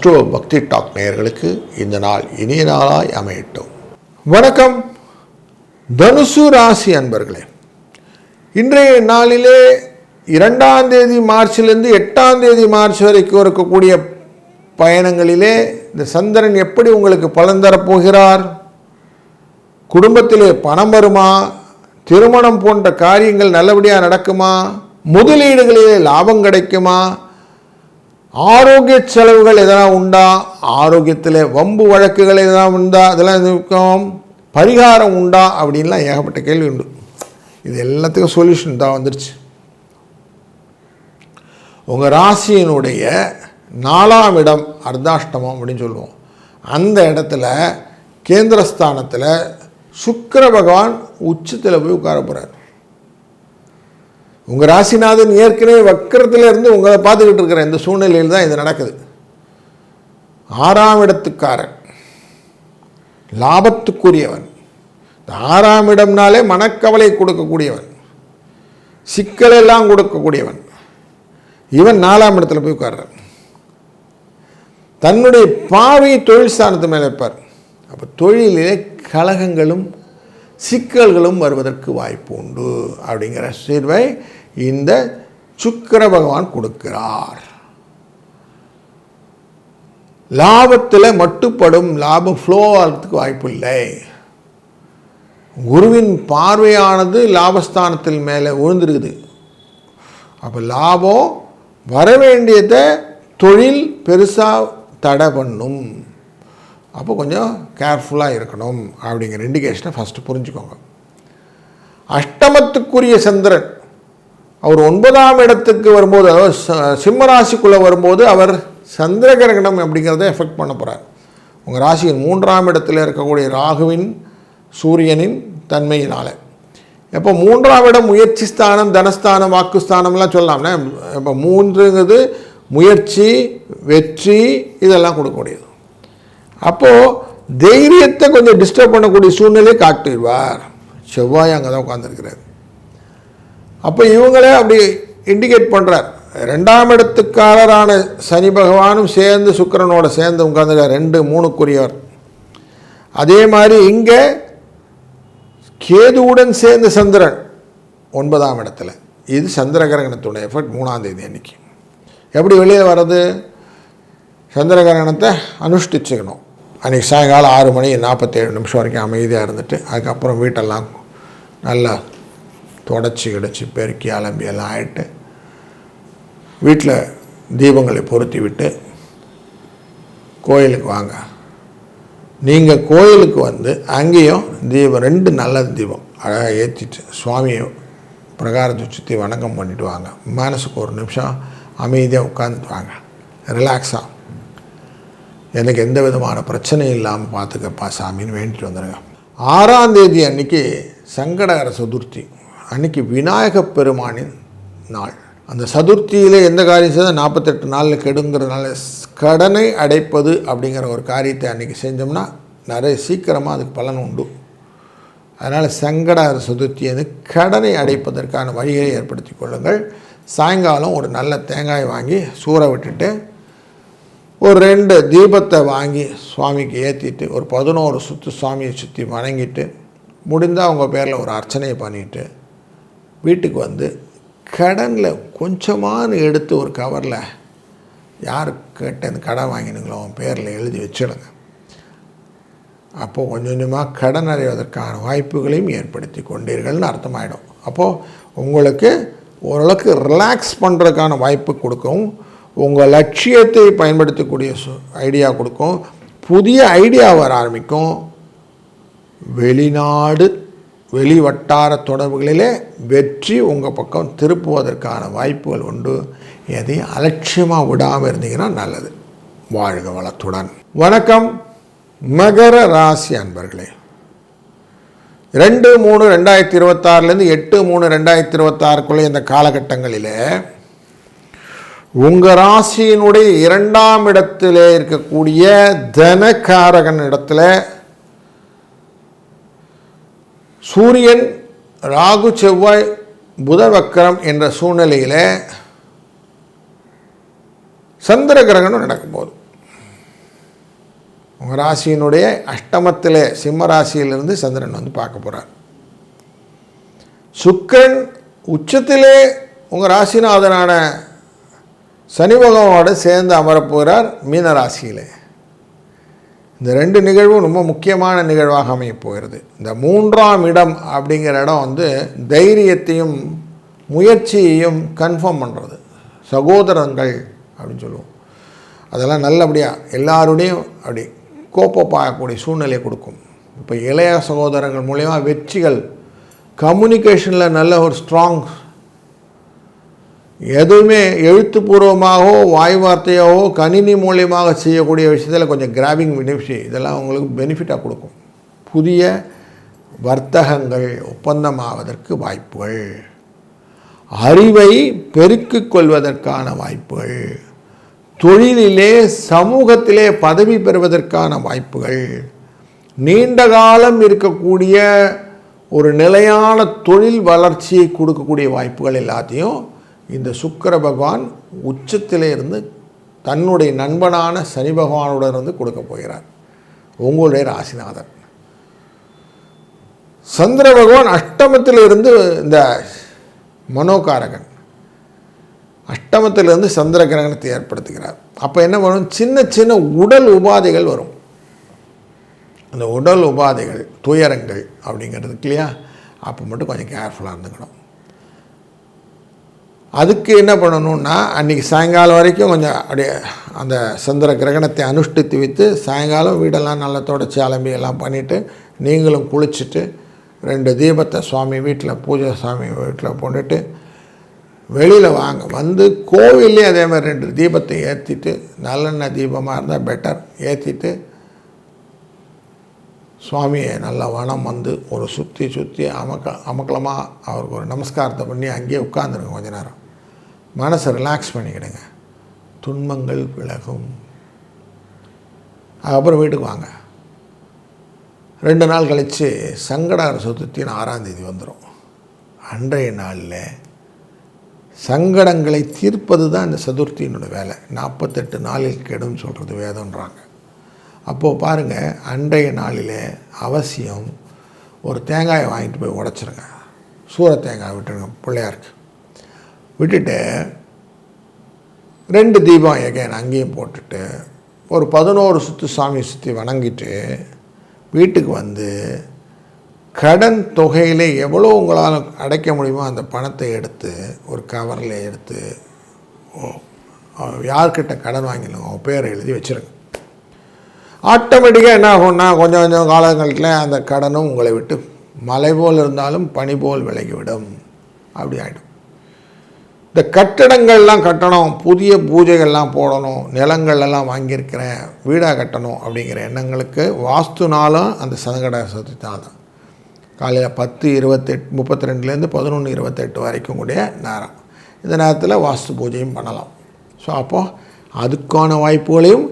Astro பக்தி talk நேயர்களுக்கு இந்த நாள் இனிய நாளாய் அமையட்டும். வணக்கம் தனுசு ராசி அன்பர்களே. இன்றைய நாளிலே 2ஆம் தேதி மார்ச்சிலிருந்து 8ஆம் தேதி மார்ச் வரைக்கும் இருக்கக்கூடிய பயணங்களிலே இந்த சந்திரன் எப்படி உங்களுக்கு பலன் தரப்போகிறார்? குடும்பத்திலே பணம் வருமா? திருமணம் போன்ற காரியங்கள் நல்லபடியாக நடக்குமா? முதலீடுகளிலே லாபம் கிடைக்குமா? ஆரோக்கிய செலவுகள் எதனா உண்டா? ஆரோக்கியத்தில் வம்பு வழக்குகள் எதனா உண்டா? அதெல்லாம் இருக்கும். பரிகாரம் உண்டா? அப்படின்லாம் ஏகப்பட்ட கேள்வி உண்டு. இது எல்லாத்துக்கும் சொல்யூஷன் தான் வந்துருச்சு. உங்கள் ராசியினுடைய 4ஆம் இடம் அர்த்தாஷ்டமம் அப்படின்னு சொல்லுவோம். அந்த இடத்துல கேந்திரஸ்தானத்தில் சுக்கிர பகவான் உச்சத்தில் போய் உட்கார போகிறார். உங்கள் ராசிநாதன் ஏற்கனவே வக்கரத்தில் இருந்து உங்களை பார்த்துக்கிட்டு இருக்கிற இந்த சூழ்நிலையில் தான் இது நடக்குது. 6ஆம் இடத்துக்காரன், லாபத்துக்குரியவன். 6ஆம் இடம்னாலே மனக்கவலை கொடுக்கக்கூடியவன், சிக்கலெல்லாம் கொடுக்கக்கூடியவன். இவன் 4ஆம் இடத்துல போய் உட்கார்றான். தன்னுடைய பார்வை தொழில் ஸ்தானத்து மேலே வைப்பார். அப்போ தொழிலே கலகங்களும் சிக்கல்களும் வருவதற்கு வாய்ப்பு உண்டு அப்படிங்கிற தீர்வை இந்த சுக்கிர பகவான் கொடுக்கிறார். லாபத்தில் மட்டுப்படும், லாபம் ஃப்ளோ ஆகிறதுக்கு வாய்ப்பு இல்லை. குருவின் பார்வையானது லாபஸ்தானத்தில் மேலே விழுந்துருக்குது. அப்போ லாபம் வர வேண்டியதை தொழில் பெருசாக தடை பண்ணும். அப்போ கொஞ்சம் கேர்ஃபுல்லாக இருக்கணும் அப்படிங்கிற இண்டிகேஷனை ஃபஸ்ட்டு புரிஞ்சுக்கோங்க. அஷ்டமத்துக்குரிய சந்திரன் அவர் 9ஆம் இடத்துக்கு வரும்போது, அதாவது சிம்மராசிக்குள்ளே வரும்போது அவர் சந்திர கிரகணம் அப்படிங்கிறத எஃபெக்ட் பண்ண போகிறார். உங்கள் ராசியின் 3ஆம் இடத்தில் இருக்கக்கூடிய ராகுவின் சூரியனின் தன்மையினால். எப்போ 3ஆம் இடம் முயற்சி ஸ்தானம், தனஸ்தானம், வாக்குஸ்தானம்லாம் சொல்லலாம்னா, இப்போ 3ங்கிறது முயற்சி, வெற்றி, இதெல்லாம் கொடுக்கக்கூடியது. அப்போது தைரியத்தை கொஞ்சம் டிஸ்டர்ப் பண்ணக்கூடிய சூழ்நிலையை காட்டிடுவார். செவ்வாய் அங்கே தான் உட்காந்துருக்கிறார். அப்போ இவங்களே அப்படி இண்டிகேட் பண்ணுறார். 2ஆம் இடத்துக்காரரான சனி பகவானும் சேர்ந்து சுக்கிரனோட சேர்ந்து உட்காந்துருக்கார். 2, 3க்குரியவர். அதே மாதிரி இங்கே கேதுவுடன் சேர்ந்த சந்திரன் 9ஆம் இடத்துல. இது சந்திர கிரகணத்துடைய எஃபெக்ட் 3ஆம் தேதி அன்னைக்கு. எப்படி வெளியில் வர்றது? சந்திர கிரகணத்தை அனுஷ்டிச்சுக்கணும். அன்றைக்கி சாயங்காலம் 6:47 வரைக்கும் அமைதியாக இருந்துட்டு, அதுக்கப்புறம் வீட்டெல்லாம் நல்லா தொடச்சி கிடச்சி பெருக்கி அலம்பி எல்லாம் ஆகிட்டு வீட்டில் தீபங்களை பொருத்தி விட்டு கோயிலுக்கு வாங்க. நீங்கள் கோயிலுக்கு வந்து அங்கேயும் தீபம் 2 நல்ல தீபம் அழகாக ஏற்றிட்டு சுவாமியை பிரகாரத்தை சுற்றி வணக்கம் பண்ணிவிட்டு வாங்க. மனசுக்கு ஒரு நிமிஷம் அமைதியாக உட்காந்துட்டு வாங்க. ரிலாக்ஸாக, எனக்கு எந்த விதமான பிரச்சனையும் இல்லாமல் பார்த்துக்கப்பா சாமின்னு வேண்டிட்டு வந்துடுங்க. 6ஆம் தேதி அன்றைக்கி சங்கடகர சதுர்த்தி. அன்றைக்கி விநாயகப் பெருமானின் நாள். அந்த சதுர்த்தியில் எந்த காரியம் செய்தால் 48 நாளில் கெடுங்கிறதுனால கடனை அடைப்பது அப்படிங்கிற ஒரு காரியத்தை அன்றைக்கி செஞ்சோம்னா நிறைய சீக்கிரமாக அதுக்கு பலன் உண்டு. அதனால் சங்கடகர சதுர்த்தி கடனை அடைப்பதற்கான வழிகளை ஏற்படுத்தி கொள்ளுங்கள். சாயங்காலம் ஒரு நல்ல தேங்காய் வாங்கி சூற விட்டுட்டு ஒரு 2 தீபத்தை வாங்கி சுவாமிக்கு ஏற்றிட்டு ஒரு 11 சுற்று சுவாமியை சுற்றி வணங்கிட்டு, முடிந்தால் உங்கள் பேரில் ஒரு அர்ச்சனையை பண்ணிவிட்டு வீட்டுக்கு வந்து கடனில் கொஞ்சமான எடுத்து ஒரு கவரில் யாருக்கிட்ட இந்த கடன் வாங்கினுங்களோ அவன் பேரில் எழுதி வச்சிடுங்க. அப்போது கொஞ்சம் கொஞ்சமாக கடன் அடைவதற்கான வாய்ப்புகளையும் ஏற்படுத்தி கொண்டீர்கள்னு அர்த்தமாயிடும். அப்போது உங்களுக்கு ஓரளவுக்கு ரிலாக்ஸ் பண்ணுறதுக்கான வாய்ப்பு கொடுக்கும். உங்கள் லட்சியத்தை பயன்படுத்தக்கூடிய ஐடியா கொடுக்கும். புதிய ஐடியா வர ஆரம்பிக்கும். வெளிநாடு வெளி வட்டார தொடர்புகளிலே வெற்றி உங்கள் பக்கம் திருப்புவதற்கான வாய்ப்புகள் உண்டு. எதையும் அலட்சியமாக விடாமல் இருந்தீங்கன்னா நல்லது. வாழ்க வளத்துடன். வணக்கம் மகர ராசி அன்பர்களே. 2/3/2026 8/3/2026 இந்த காலகட்டங்களிலே உங்கள் ராசியினுடைய 2ஆம் இடத்திலே இருக்கக்கூடிய தனகாரகன் இடத்துல சூரியன், ராகு, செவ்வாய், புத வக்கரம் என்ற சூழ்நிலையில் சந்திர கிரகணம் நடக்கும்போது உங்கள் ராசியினுடைய அஷ்டமத்தில் சிம்ம ராசியிலிருந்து சந்திரன் வந்து பார்க்க போகிறார். சுக்கிரன் உச்சத்திலே உங்கள் ராசிநாதனான சனி பகவானோடு சேர்ந்து அமரப்போகிறார் மீன ராசியில். இந்த ரெண்டு நிகழ்வும் ரொம்ப முக்கியமான நிகழ்வாக அமையப் போகிறது. இந்த 3ஆம் இடம் அப்படிங்கிற இடம் வந்து தைரியத்தையும் முயற்சியையும் கன்ஃபார்ம் பண்ணுறது, சகோதரங்கள் அப்படின்னு சொல்லுவோம். அதெல்லாம் நல்லபடியாக எல்லாருடையும் அப்படி கோப்பப்பாகக்கூடிய சூழ்நிலையை கொடுக்கும். இப்போ இளைய சகோதரங்கள் மூலயமா வெற்றிகள், கம்யூனிகேஷனில் நல்ல ஒரு ஸ்ட்ராங், எதுவுமே எழுத்துப்பூர்வமாகவோ வாய் வார்த்தையாகவோ கணினி மூலியமாக செய்யக்கூடிய விஷயத்தில் கொஞ்சம் கிராபிங் பெனிஃபிட், இதெல்லாம் உங்களுக்கு பெனிஃபிட்டாக கொடுக்கும். புதிய வர்த்தகங்கள் ஒப்பந்தமாவதற்கு வாய்ப்புகள், அறிவை பெருக்கிக் கொள்வதற்கான வாய்ப்புகள், தொழிலிலே சமூகத்திலே பதவி பெறுவதற்கான வாய்ப்புகள், நீண்ட காலம் இருக்கக்கூடிய ஒரு நிலையான தொழில் வளர்ச்சியை கொடுக்கக்கூடிய வாய்ப்புகள் எல்லாத்தையும் இந்த சுக்கிர பகவான் உச்சத்திலே இருந்து தன்னுடைய நண்பனான சனி பகவானோட இருந்து கொடுக்க போகிறார், உங்களுடைய ராசிநாதன். சந்திர பகவான் அஷ்டமத்தில் இருந்து இந்த மனோகாரகன் அஷ்டமத்திலிருந்து சந்திர கிரகணத்தை ஏற்படுத்துகிறார். அப்போ என்ன பண்ணும், சின்ன சின்ன உடல் உபாதைகள் வரும். அந்த உடல் உபாதைகள், துயரங்கள் அப்படிங்கிறதுக்கு இல்லையா, அப்போ மட்டும் கொஞ்சம் கேர்ஃபுல்லாக இருந்துக்கணும். அதுக்கு என்ன பண்ணணுன்னா, அன்றைக்கி சாயங்காலம் வரைக்கும் கொஞ்சம் அப்படியே அந்த சந்திர கிரகணத்தை அனுஷ்டித்து வைத்து சாயங்காலம் வீடெல்லாம் நல்லா தொடச்சி அலம்பி எல்லாம் பண்ணிவிட்டு நீங்களும் குளிச்சுட்டு 2 தீபத்தை சுவாமி வீட்டில், பூஜை சுவாமி வீட்டில் போட்டுட்டு வெளியில் வாங்க. வந்து கோவில்லே அதே மாதிரி 2 தீபத்தை ஏற்றிட்டு, நல்லெண்ணெய் தீபமாக இருந்தால் பெட்டர், ஏற்றிட்டு சுவாமியை நல்லா வனம் வந்து ஒரு சுற்றி அமக்கலமாக அவருக்கு ஒரு நமஸ்காரத்தை பண்ணி அங்கேயே உட்காந்துருங்க. கொஞ்ச நேரம் மனசை ரிலாக்ஸ் பண்ணிக்கிடுங்க, துன்பங்கள் விலகும். அதுக்கப்புறம் வீட்டுக்கு வாங்க. 2 நாள் கழித்து சங்கடகர சதுர்த்தின்னு 6ஆம் தேதி வந்துடும். அன்றைய நாளில் சங்கடங்களை தீர்ப்பது தான் இந்த சதுர்த்தியினோட வேலை. 48 நாளில் கெடுன்னு சொல்கிறது வேதம்ன்றாங்க. அப்போது பாருங்கள், அன்றைய நாளில் அவசியம் ஒரு தேங்காயை வாங்கிட்டு போய் உடைச்சிருங்க. சூர தேங்காய் விட்டுருங்க பிள்ளையாருக்கு. விட்டுட்டு 2 தீபம் எகைன் அங்கேயும் போட்டுட்டு ஒரு 11 சுற்று சாமியை சுற்றி வணங்கிட்டு வீட்டுக்கு வந்து கடன் தொகையில் எவ்வளோ உங்களால் அடைக்க முடியுமோ அந்த பணத்தை எடுத்து ஒரு கவரில் எடுத்து யார்கிட்ட கடன் வாங்கினோம் அவங்க பேரை எழுதி வச்சுருங்க. ஆட்டோமேட்டிக்காக என்ன ஆகும்னா, கொஞ்சம் கொஞ்சம் காலங்களில் அந்த கடனும் உங்களை விட்டு மலை போல் இருந்தாலும் பனி போல் விலகிவிடும். அப்படி ஆகிடும். இந்த கட்டடங்கள்லாம் கட்டணும், புதிய பூஜைகள்லாம் போடணும், நிலங்கள்லாம் வாங்கியிருக்கிறேன், வீடாக கட்டணும் அப்படிங்கிற எண்ணங்களுக்கு வாஸ்துனாலும் அந்த சங்கட சதுர்த்தி தான். காலையில் 10:32 11:28 வரைக்கும் கூடிய நேரம். இந்த நேரத்தில் வாஸ்து பூஜையும் பண்ணலாம். ஸோ அப்போது அதுக்கான வாய்ப்புகளையும்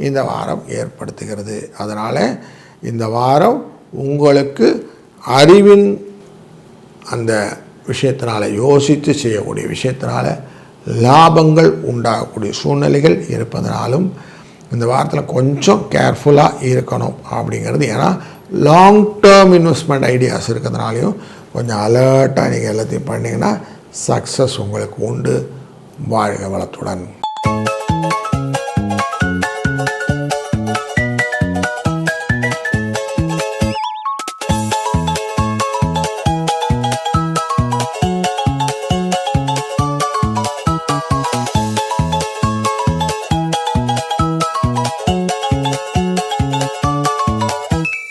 இந்த வாரம் ஏற்படுத்துகிறது. அதனால் இந்த வாரம் உங்களுக்கு அறிவின் அந்த விஷயத்தினால், யோசித்து செய்யக்கூடிய விஷயத்தினால் லாபங்கள் உண்டாகக்கூடிய சூழ்நிலைகள் இருப்பதனாலும் இந்த வாரத்தில் கொஞ்சம் கேர்ஃபுல்லாக இருக்கணும் அப்படிங்கிறது. ஏன்னா லாங் டேர்ம் இன்வெஸ்ட்மெண்ட் ஐடியாஸ் இருக்கிறதுனாலையும் கொஞ்சம் அலர்ட்டாக நீங்கள் எல்லாத்தையும் பண்ணிங்கன்னா சக்ஸஸ் உங்களுக்கு உண்டு. வாழ்க வளத்துடன்.